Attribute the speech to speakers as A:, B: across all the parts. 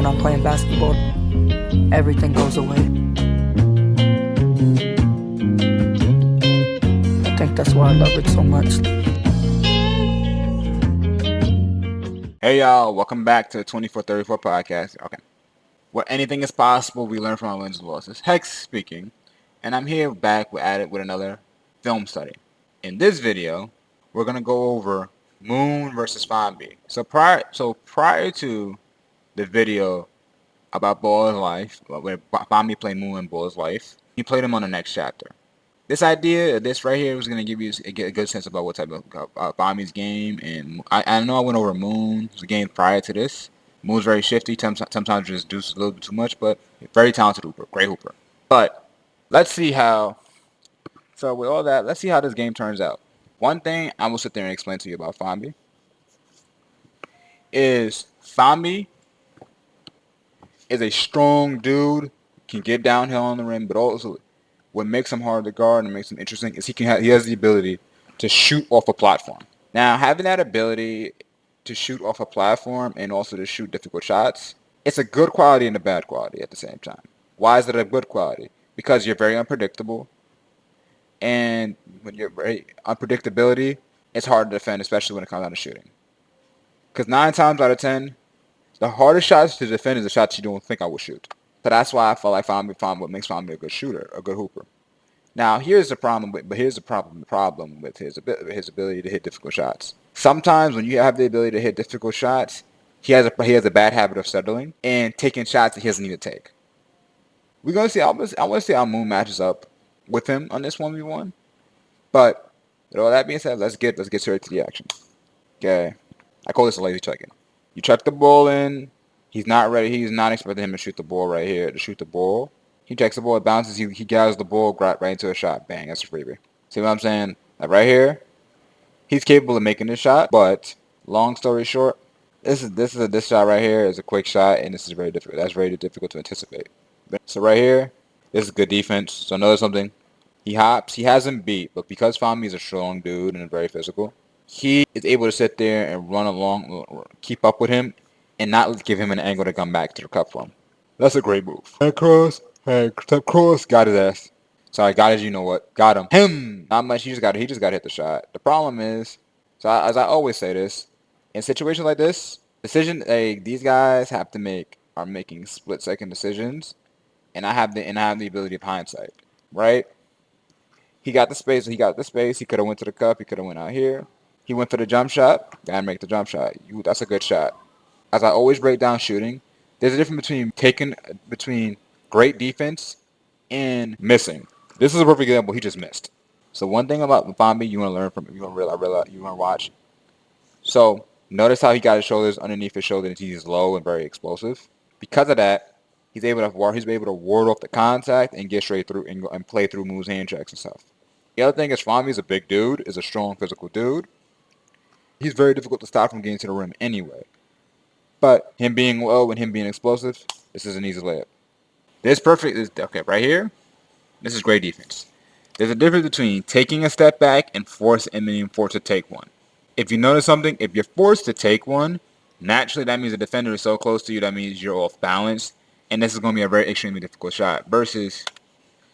A: when I'm playing basketball, everything goes away. I think that's why I love it so much.
B: Hey y'all, welcome back to the 2434 podcast. Okay. Where anything is possible, we learn from our wins and losses. Hex speaking, and I'm here back at it with another film study. In this video, we're gonna go over Moon versus Fomby. So prior to the video about Ball's life, where Fomby played Moon in Ball's life, he played him on the next chapter. This idea, this right here, was going to give you a good sense about what type of Fomby's game. And I know I went over Moon, the game prior to this. Moon's very shifty, sometimes just does a little bit too much, but very talented hooper, great hooper. But let's see how, so with all that, let's see how this game turns out. One thing I will sit there and explain to you about Fomby is Fomby is a strong dude, can get downhill on the rim, but also what makes him hard to guard and makes him interesting is he has the ability to shoot off a platform. Now, having that ability to shoot off a platform and also to shoot difficult shots, it's a good quality and a bad quality at the same time. Why is it a good quality? Because you're very unpredictable, and when you're very unpredictability, it's hard to defend, especially when it comes down to shooting. Because 9 times out of 10, the hardest shots to defend is the shots you don't think I will shoot. So that's why I feel like what makes Fomby a good shooter, a good hooper. Now, here's the problem with his ability to hit difficult shots. Sometimes when you have the ability to hit difficult shots, he has a bad habit of settling and taking shots that he doesn't need to take. We're gonna see. I want to see how Moon matches up with him on this 1v1. But with all that being said, let's get straight to the action. Okay, I call this a lazy check-in. You check the ball in. He's not ready. He's not expecting him to shoot the ball right here. To shoot the ball. He checks the ball. It bounces. He gathers the ball right into a shot. Bang. That's a freebie. See what I'm saying? Like right here. He's capable of making this shot. But long story short, this shot right here is a quick shot, and this is very difficult. That's very difficult to anticipate. So right here, this is good defense. So notice something. He hops. He hasn't beat, but because Fomby is a strong dude and very physical, he is able to sit there and run along, keep up with him, and not give him an angle to come back to the cup from. That's a great move. Head cross, got his ass. Sorry, got his, you know what? Got him. Him. Not much. He just got to hit the shot. The problem is, as I always say this, in situations like this, these guys are making split-second decisions, and I have the ability of hindsight, right? He got the space. He could have went to the cup. He could have went out here. He went for the jump shot. Gotta make the jump shot. That's a good shot. As I always break down shooting, there's a difference between great defense and missing. This is a perfect example. He just missed. So one thing about Fomby you want to learn from, you want to watch. So notice how he got his shoulders underneath his shoulder and he's low and very explosive. Because of that, he's able to ward off the contact and get straight through and play through moves, hand checks and stuff. The other thing is Fomby's a big dude, is a strong physical dude. He's very difficult to stop from getting to the rim anyway. But him being low and him being explosive, this is an easy layup. Okay, right here, this is great defense. There's a difference between taking a step back and being forced to take one. If you notice something, if you're forced to take one, naturally that means the defender is so close to you, that means you're off balance, and this is going to be a very extremely difficult shot. Versus,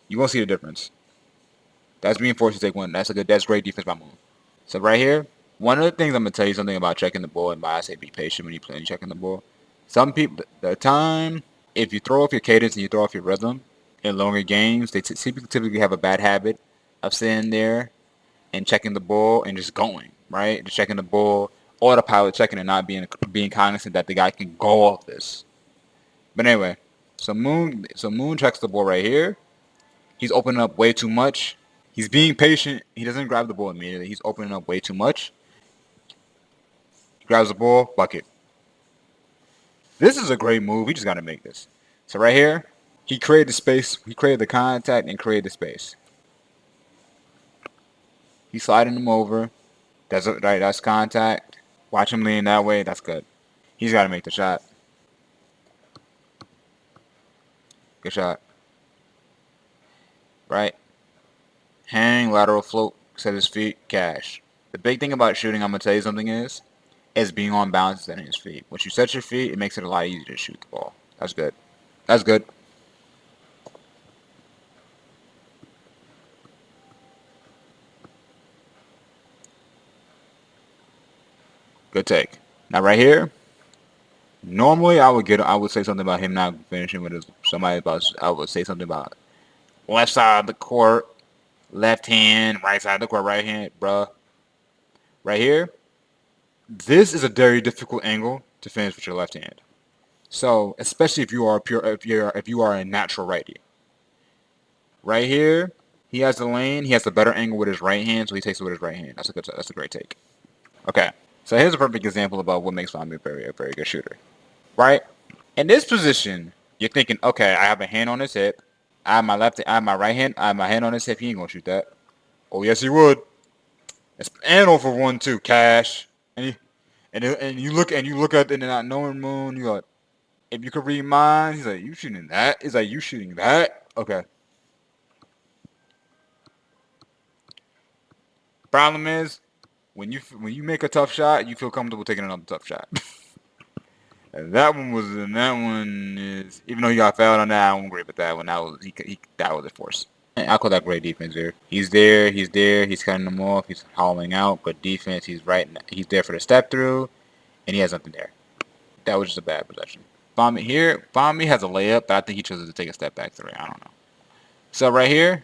B: you won't see the difference. That's being forced to take one. That's great defense by Moon. So right here, one of the things I'm going to tell you something about checking the ball, and why I say be patient when you're checking the ball. Some people, if you throw off your cadence and you throw off your rhythm in longer games, they typically have a bad habit of sitting there and checking the ball and just going, right? Just checking the ball, autopilot checking and not being cognizant that the guy can go off this. But anyway, so Moon checks the ball right here. He's opening up way too much. He's being patient. He doesn't grab the ball immediately. He's opening up way too much. He grabs the ball, bucket. This is a great move. He just got to make this. So right here, he created the space. He created the contact and created the space. He's sliding him over. That's contact. Watch him lean that way. That's good. He's got to make the shot. Good shot. Right. Hang, lateral float, set his feet, cash. The big thing about shooting, I'm going to tell you something is being on balance and setting his feet. Once you set your feet, it makes it a lot easier to shoot the ball. That's good. That's good. Good take. Now right here, normally I would say something about him not finishing with his somebody about. I would say something about left side of the court, left hand, right side of the court, right hand, bruh. Right here, this is a very difficult angle to finish with your left hand. So especially if you are a natural righty. Right here, he has the lane. He has the better angle with his right hand, so he takes it with his right hand. That's a great take. Okay, so here's a perfect example about what makes Fomby a very good shooter. Right? In this position, you're thinking, okay, I have a hand on his hip. I have my right hand. I have my hand on his hip. He ain't gonna shoot that. Oh yes, he would. It's and over 1-2 cash. And you look at the not knowing moon. You like, if you could read mine, he's like, you shooting that? He's like, you shooting that? Okay. Problem is, when you make a tough shot, you feel comfortable taking another tough shot. And that one is, even though he got fouled on that, I won't agree with that one. That was a force. And I call that great defense there. He's cutting them off, he's hauling out, good defense, he's there for the step through, and he has nothing there. That was just a bad possession. Fomby has a layup, but I think he chose to take a step back three. I don't know. So right here,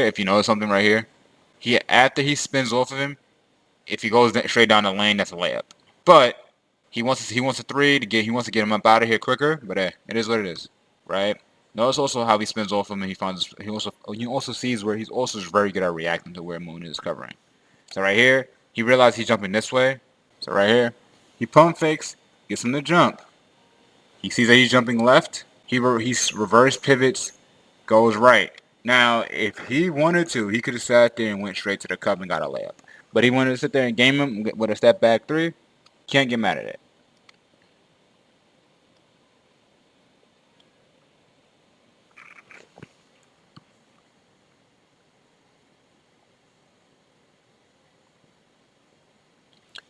B: if you notice something right here, after he spins off of him, if he goes straight down the lane, that's a layup. But he wants a three he wants to get him up out of here quicker. But it is what it is, right? Notice also how he spins off him, and he also sees where he's also very good at reacting to where Moon is covering. So right here, he realized he's jumping this way. So right here, he pump fakes, gets him to jump. He sees that he's jumping left. He's reverse pivots, goes right. Now, if he wanted to, he could have sat there and went straight to the cup and got a layup. But he wanted to sit there and game him with a step back three. Can't get mad at it.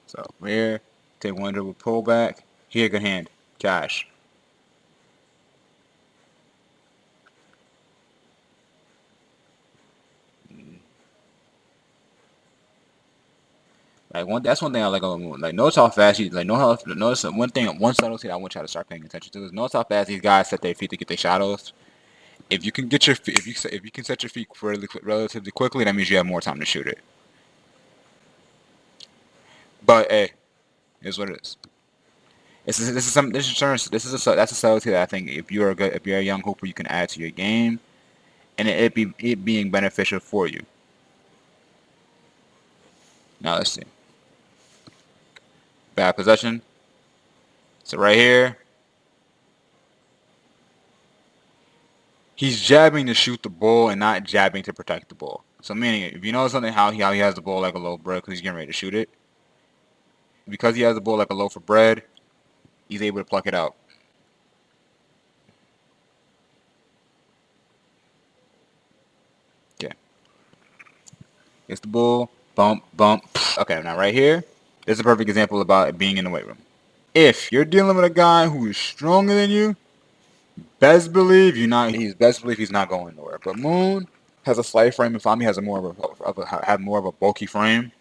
B: So here, take one dribble, pull back. Here, good hand. Josh. That's one thing I like about Moon. Like notice how fast notice one subtlety I want y'all to start paying attention to is notice how fast these guys set their feet to get their shot off. If you can get your feet, if you can set your feet relatively quickly, that means you have more time to shoot it. But hey, here's what it is. That's a subtlety that I think if you're a young hooper, you can add to your game, and it being beneficial for you. Now let's see. Bad possession. So right here, he's jabbing to shoot the ball and not jabbing to protect the ball. So meaning, if you know something, how he has the ball like a loaf of bread because he's getting ready to shoot it. Because he has the ball like a loaf of bread, he's able to pluck it out. Okay. Gets the ball, bump, bump. Okay, now right here, this is a perfect example about it being in the weight room. If you're dealing with a guy who is stronger than you, best believe he's not going nowhere. But Moon has a slight frame, and Fomby has more of a bulky frame.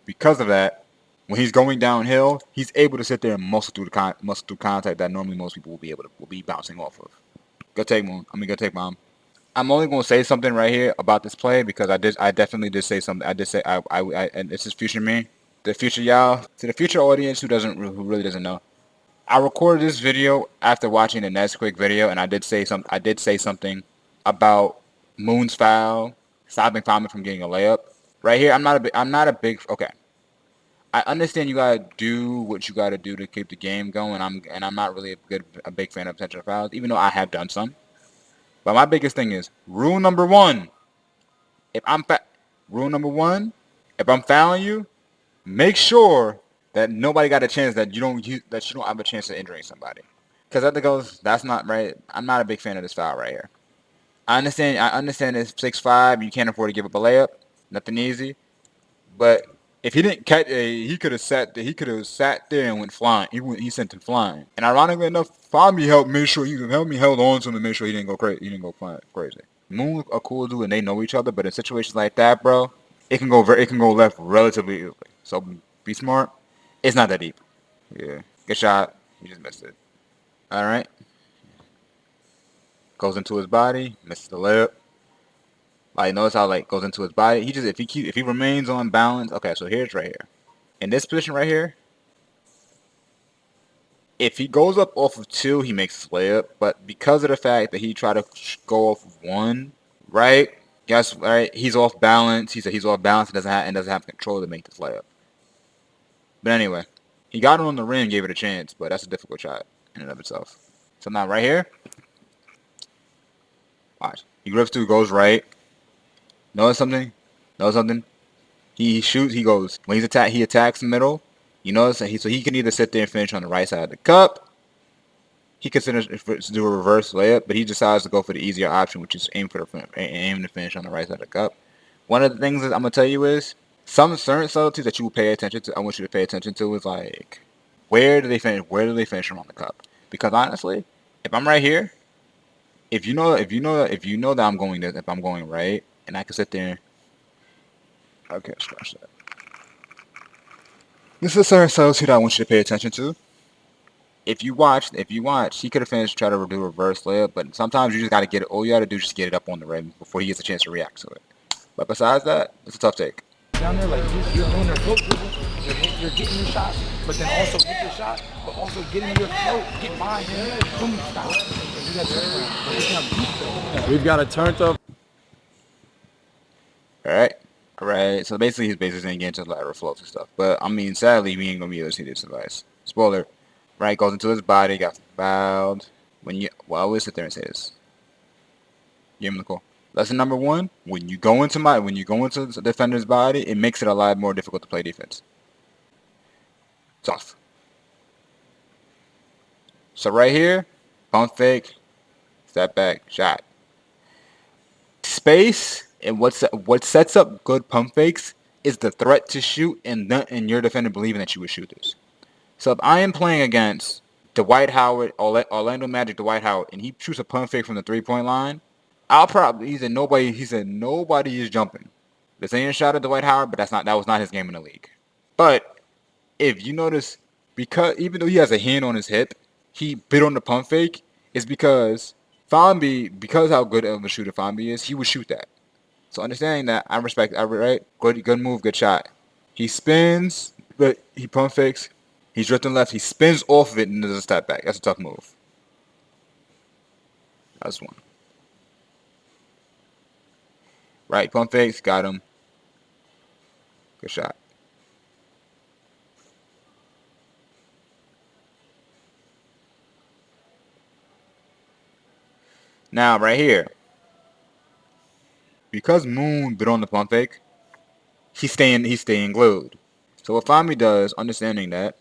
B: Because of that, when he's going downhill, he's able to sit there and muscle through contact that normally most people will be bouncing off of. Go take Moon. Go take Mom. I'm only gonna say something right here about this play because I definitely did say something. I did say and this is future me, the future y'all, to the future audience who really doesn't know. I recorded this video after watching the Nesquik video, and I did say something about Moon's foul stopping Fomby from getting a layup. Right here, I'm not a big. Okay, I understand you gotta do what you gotta do to keep the game going. I'm not really a big fan of potential fouls, even though I have done some. But my biggest thing is rule number one. If I'm fa- Rule number one, if I'm fouling you, make sure that nobody got a chance that you don't have a chance of injuring somebody. Because that's not right. I'm not a big fan of this foul right here. I understand it's 6'5", you can't afford to give up a layup. Nothing easy. But If he didn't catch a, he could have sat there. He could have sat there and went flying. He sent him flying. And ironically enough, Fomby held on to him and made sure he didn't go crazy. He didn't go flying crazy. Moon a cool dude and they know each other, but in situations like that, bro, it can go left relatively easily. So be smart. It's not that deep. Yeah, good shot. He just missed it. All right. Goes into his body, misses the layup. Like notice how like goes into his body. He just if he remains on balance. Okay, so here's right here. In this position right here, if he goes up off of 2, he makes his layup. But because of the fact that he tried to go off of 1, right? Guess right, he's off balance. He's off balance and doesn't have control to make this layup. But anyway, he got it on the rim, gave it a chance, but that's a difficult shot in and of itself. So now right here, watch. He grips 2, goes right. Notice something? Notice something? He shoots, he goes. When he attacks the middle. You notice that he can either sit there and finish on the right side of the cup. He considers to do a reverse layup, but he decides to go for the easier option, which is aim to finish on the right side of the cup. One of the things that I'm gonna tell you is some certain subtleties that you will pay attention to. I want you to pay attention to is like where do they finish? Where do they finish around the cup? Because honestly, if I'm right here, if you know that I'm going this, if I'm going right, and I can sit there. Okay, scratch that. This is a certain subtlety that I want you to pay attention to. If you watch, he could have finished try to do a reverse layup, but sometimes you just got to get it. All you got to do is just get it up on the rim before he gets a chance to react to it. But besides that, it's a tough take.
C: Down there, like you're doing your float dribble, you're getting your shot, but then also get your shot, but also getting your float, get by him, boom, stop. Do that turnaround. But it's not deep though. We've got a turned up.
B: All right. So basically, he's saying get into lateral floats and stuff. But I mean, sadly, we ain't gonna be able to see this device. Spoiler. Right, goes into his body, got fouled. I always sit there and say this. Give him the call. Lesson number 1: when you go into the defender's body, it makes it a lot more difficult to play defense. Tough. So right here, pump fake, step back, shot. Space and what sets up good pump fakes is the threat to shoot and your defender believing that you would shoot this. So if I am playing against Dwight Howard, Orlando Magic Dwight Howard, and he shoots a pump fake from the 3-point line, he said nobody is jumping. This ain't a shot at Dwight Howard, but that was not his game in the league. But if you notice, because even though he has a hand on his hip, he bit on the pump fake, is because because how good of a shooter Fomby is, he would shoot that. So understanding that, I respect, right? Good move, good shot. He spins, but he pump fakes. He's drifting left. He spins off of it and does a step back. That's a tough move. That's one. Right, pump fakes, got him. Good shot. Now, right here. Because Moon bit on the pump fake, he's staying glued. So what Fomby does, understanding that,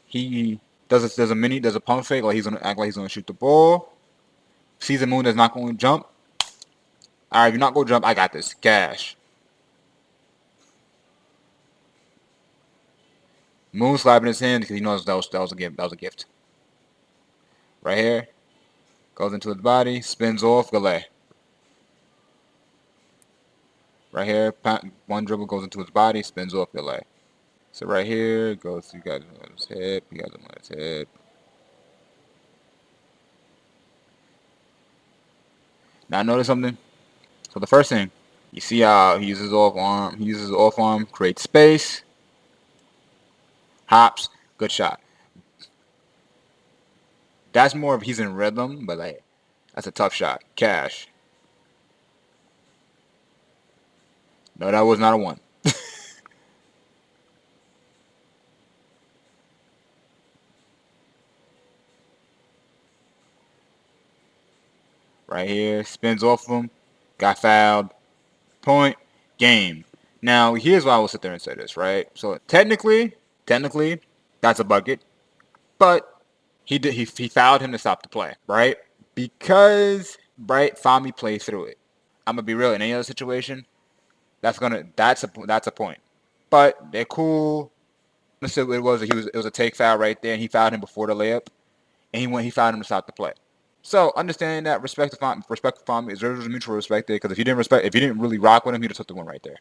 B: he does a pump fake like he's gonna act like he's gonna shoot the ball. Sees a Moon that's not gonna jump. Alright, if you're not gonna jump, I got this. Cash. Moon slapping his hand because he knows that was a gift. That was a gift. Right here. Goes into his body, spins off, Galay. Right here, one dribble goes into his body, spins off, Galay. So right here, you got him on his hip, Now notice something. So the first thing, you see how he uses his off arm, creates space, hops, good shot. That's more of he's in rhythm, but like that's a tough shot. Cash. No, that was not a 1. Right here, spins off of him, got fouled, point, game. Now, here's why I will sit there and say this, right? So technically, that's a bucket, but he fouled him to stop the play, right? Because Fomby plays through it. I'm gonna be real. In any other situation, that's a point. But they're cool. Let's say it was a take foul right there, and he fouled him before the layup, and he fouled him to stop the play. So understanding that respect for Fomby is there's mutual respect there, because if you didn't really rock with him, he'd have took the one right there,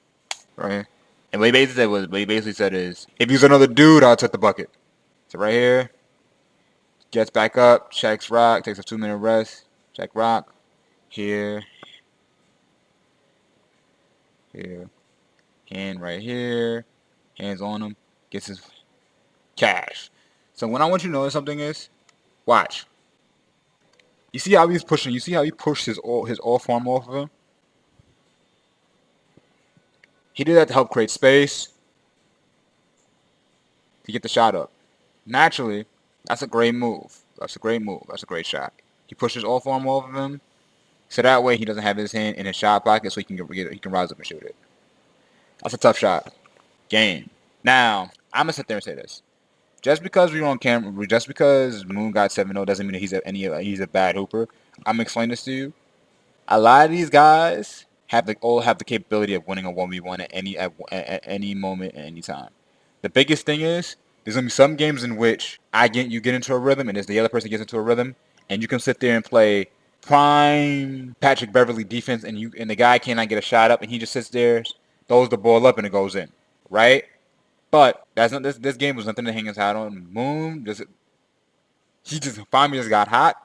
B: right? And what he basically said is, if he was another dude, I'd took the bucket. So right here, gets back up, checks rock, takes a 2-minute rest, check rock, here, here, hand right here, hands on him, gets his cash. So when I want you to know something is, watch. You see how he's pushing? You see how he pushed his off arm off of him? He did that to help create space to get the shot up. Naturally, that's a great move. That's a great move. That's a great shot. He pushes off arm off of him, so that way he doesn't have his hand in his shot pocket, so he can rise up and shoot it. That's a tough shot. Game. Now, I'm gonna sit there and say this. Just because we're on camera, just because Moon got 7-0 doesn't mean that he's a bad hooper. I'm gonna explain this to you. A lot of these guys all have the capability of winning a 1v1 at any moment, at any time. The biggest thing is, there's gonna be some games in which you get into a rhythm, and as the other person gets into a rhythm, and you can sit there and play prime Patrick Beverly defense, and the guy cannot get a shot up, and he just sits there, throws the ball up, and it goes in, right? But that's not this game was nothing to hang his hat on. Moon Fomby just got hot,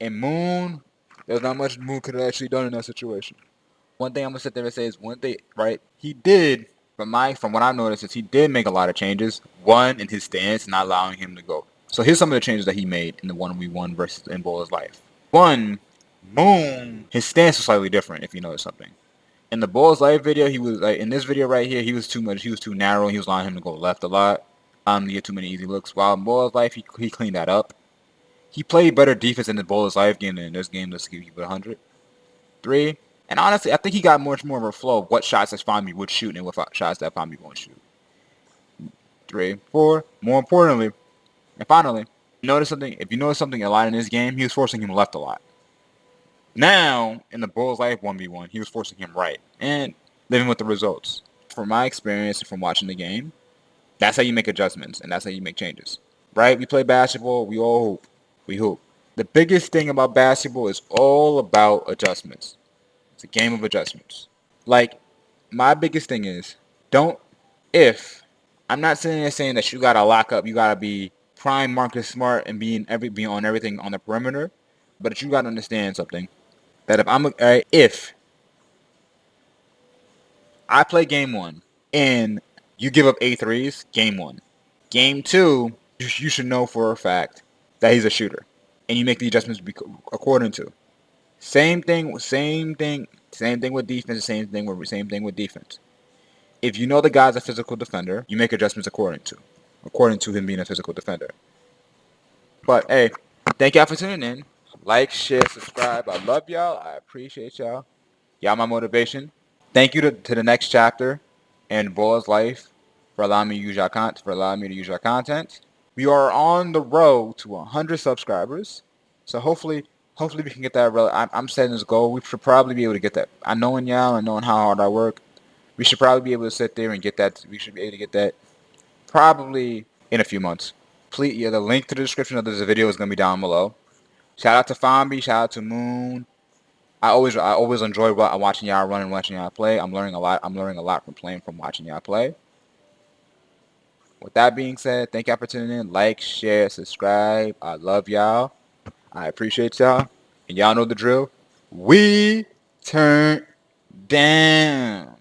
B: and Moon, there's not much Moon could have actually done in that situation. One thing I'm gonna sit there and say is right? He did, from what I've noticed, is he did make a lot of changes. One, in his stance, not allowing him to go. So here's some of the changes that he made in the 1v1 versus in Ball's Life. One, Moon, his stance was slightly different, if you notice something. In the Ball's Life video, he was in this video right here, he was too narrow, he was allowing him to go left a lot. To get too many easy looks. While in Ball's Life, he cleaned that up. He played better defense in the Ball's Life game than in this game. Let's give you 100. 3. And honestly, I think he got much more of a flow of what shots that Fomby would shoot and what shots that Fomby won't shoot. 3. 4. More importantly, and finally, if you notice something a lot in this game, he was forcing him left a lot. Now, in the Bulls Life 1v1, he was forcing him right. And living with the results. From my experience and from watching the game, that's how you make adjustments, and that's how you make changes. Right? We play basketball, we all hoop. We hoop. The biggest thing about basketball is all about adjustments. It's a game of adjustments. Like, my biggest thing is, I'm not sitting there saying that you gotta lock up, you gotta be prime Marcus Smart and be on everything on the perimeter, but you gotta understand something. That if I play game 1 and you give up 8 threes, game 1. Game 2, you should know for a fact that he's a shooter, and you make the adjustments according to. Same thing with defense. Same thing with defense. If you know the guy's a physical defender, you make adjustments according to him being a physical defender. But hey, thank y'all for tuning in. Like, share, subscribe. I love y'all. I appreciate y'all. Y'all my motivation. Thank you to the next chapter in Boa's life for allowing me to use your content. We are on the road to 100 subscribers. So hopefully we can get that. I'm setting this goal. We should probably be able to get that. I knowing y'all and knowing how hard I work, we should probably be able to sit there and get that. We should be able to get that probably in a few months. Please, the link to the description of this video is going to be down below. Shout out to Fomby. Shout out to Moon. I always enjoy watching y'all run and watching y'all play. I'm learning a lot from watching y'all play. With that being said, thank y'all for tuning in. Like, share, subscribe. I love y'all. I appreciate y'all. And y'all know the drill. We turn down.